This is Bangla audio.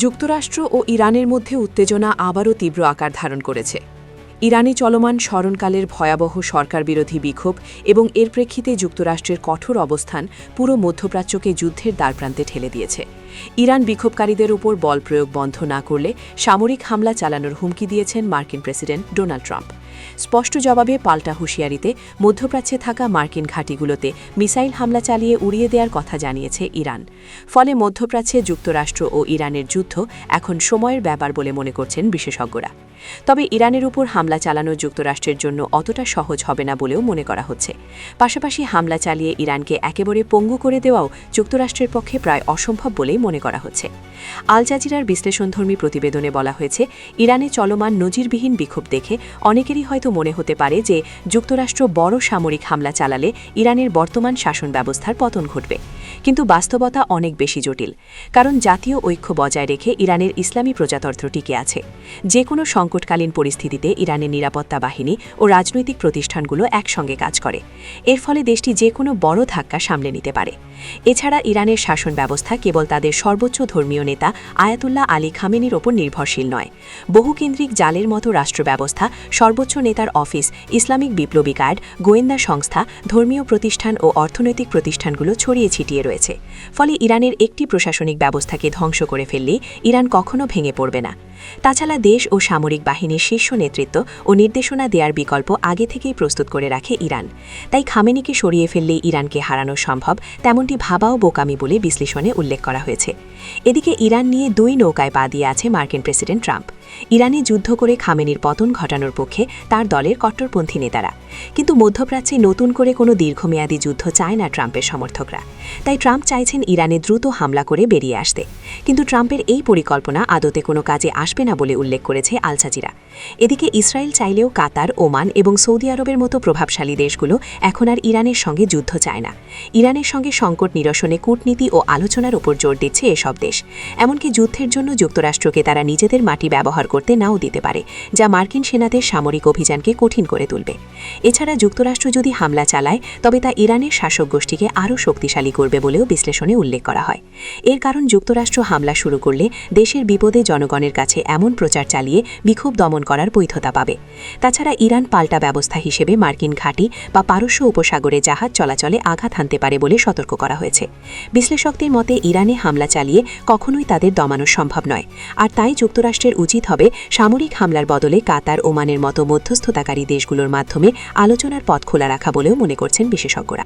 যুক্তরাষ্ট্র ও ইরানের মধ্যে উত্তেজনা আবারও তীব্র আকার ধারণ করেছে। ইরানে চলমান স্মরণকালের ভয়াবহ সরকারবিরোধী বিক্ষোভ এবং এর প্রেক্ষিতে যুক্তরাষ্ট্রের কঠোর অবস্থান পুরো মধ্যপ্রাচ্যকে যুদ্ধের দ্বারপ্রান্তে ঠেলে দিয়েছে। ইরান বিক্ষোভকারীদের উপর বল প্রয়োগ বন্ধ না করলে সামরিক হামলা চালানোর হুমকি দিয়েছেন মার্কিন প্রেসিডেন্ট ডোনাল্ড ট্রাম্প। স্পষ্ট জবাবে পাল্টা হুঁশিয়ারিতে মধ্যপ্রাচ্যে থাকা মার্কিন ঘাঁটিগুলোতে মিসাইল হামলা চালিয়ে উড়িয়ে দেওয়ার কথা জানিয়েছে ইরান। ফলে মধ্যপ্রাচ্যে যুক্তরাষ্ট্র ও ইরানের যুদ্ধ এখন সময়ের ব্যাপার বলে মনে করছেন বিশেষজ্ঞরা। তবে ইরানের উপর হামলা চালানো যুক্তরাষ্ট্রের জন্য অতটা সহজ হবে না বলেও মনে করা হচ্ছে। পাশাপাশি হামলা চালিয়ে ইরানকে একেবারে পঙ্গু করে দেওয়াও যুক্তরাষ্ট্রের পক্ষে প্রায় অসম্ভব বলেই মনে করা হচ্ছে। আল জাজিরার বিশ্লেষণধর্মী প্রতিবেদনে বলা হয়েছে, ইরানে চলমান নজিরবিহীন বিক্ষোভ দেখে অনেকেরই হয়তো মনে হতে পারে যে যুক্তরাষ্ট্র বড় সামরিক হামলা চালালে ইরানের বর্তমান শাসন ব্যবস্থার পতন ঘটবে। কিন্তু বাস্তবতা অনেক বেশি জটিল, কারণ জাতীয় ঐক্য বজায় রেখে ইরানের ইসলামী প্রজাতন্ত্র টিকে আছে। যে কোনো সংকটকালীন পরিস্থিতিতে ইরানের নিরাপত্তা বাহিনী ও রাজনৈতিক প্রতিষ্ঠানগুলো একসঙ্গে কাজ করে। এর ফলে দেশটি যে কোনো বড় ধাক্কা সামলে নিতে পারে। এছাড়া ইরানের শাসন ব্যবস্থা কেবল তাদের সর্বোচ্চ ধর্মীয় নেতা আয়াতুল্লাহ আলী খামেনির ওপর নির্ভরশীল নয়। বহুকেন্দ্রিক জালের মতো রাষ্ট্র ব্যবস্থা, সর্বোচ্চ নেতার অফিস, ইসলামিক বিপ্লবী গার্ড, গোয়েন্দা সংস্থা, ধর্মীয় প্রতিষ্ঠান ও অর্থনৈতিক প্রতিষ্ঠানগুলো ছড়িয়ে ছিটিয়ে রয়েছে। ফলে ইরানের একটি প্রশাসনিক ব্যবস্থাকে ধ্বংস করে ফেললে ইরান কখনো ভেঙে পড়বে না। তাছাড়া দেশ ও সামরিক বাহিনীর শীর্ষ নেতৃত্ব ও নির্দেশনা দেওয়ার বিকল্প আগে থেকেই প্রস্তুত করে রাখে ইরান। তাই খামেনিকে সরিয়ে ফেললেই ইরানকে হারানো সম্ভব, তেমনটি ভাবাও বোকামি বলে বিশ্লেষণে উল্লেখ করা হয়েছে। এদিকে ইরান নিয়ে দুই নৌকায় পা দিয়ে আছে মার্কিন প্রেসিডেন্ট ট্রাম্প। ইরানে যুদ্ধ করে খামেনির পতন ঘটানোর পক্ষে তার দলের কট্টরপন্থী নেতারা। কিন্তু মধ্যপ্রাচ্যে নতুন করে কোনো দীর্ঘমেয়াদী যুদ্ধ চায় না ট্রাম্পের সমর্থকরা। তাই ট্রাম্প চাইছেন ইরানে দ্রুত হামলা করে বেরিয়ে আসতে। কিন্তু ট্রাম্পের এই পরিকল্পনা আদতে কোনো কাজে আসবে না বলে উল্লেখ করেছে আল জাজিরা। এদিকে ইসরায়েল চাইলেও কাতার, ওমান এবং সৌদি আরবের মতো প্রভাবশালী দেশগুলো এখন আর ইরানের সঙ্গে যুদ্ধ চায় না। ইরানের সঙ্গে সংকট নিরসনে কূটনীতি ও আলোচনার উপর জোর দিচ্ছে এসব দেশ। এমনকি যুদ্ধের জন্য যুক্তরাষ্ট্রকে তারা নিজেদের মাটি ব্যবহার করতে নাও দিতে পারে, যা মার্কিন সেনাদের সামরিক অভিযানকে কঠিন করে তুলবে। এছাড়া যুক্তরাষ্ট্র যদি হামলা চালায়, তবে তা ইরানের শাসক গোষ্ঠীকে আরও শক্তিশালী করবে বলেও বিশ্লেষণে উল্লেখ করা হয়। এর কারণ যুক্তরাষ্ট্র হামলা শুরু করলে দেশের বিপদে জনগণের কাছে এমন প্রচার চালিয়ে বিক্ষোভ দমন করার বৈধতা পাবে। তাছাড়া ইরান পাল্টা ব্যবস্থা হিসেবে মার্কিন ঘাঁটি বা পারস্য উপসাগরে জাহাজ চলাচলে আঘাত হানতে পারে বলে সতর্ক করা হয়েছে। বিশ্লেষকদের মতে ইরানে হামলা চালিয়ে কখনোই তাদের দমানো সম্ভব নয়। আর তাই যুক্তরাষ্ট্রের উচিত হবে সামরিক হামলার বদলে কাতার, ওমানের মতো মধ্যস্থতাকারী দেশগুলোর মাধ্যমে আলোচনার পথ খোলা রাখা বলেও মনে করছেন বিশেষজ্ঞরা।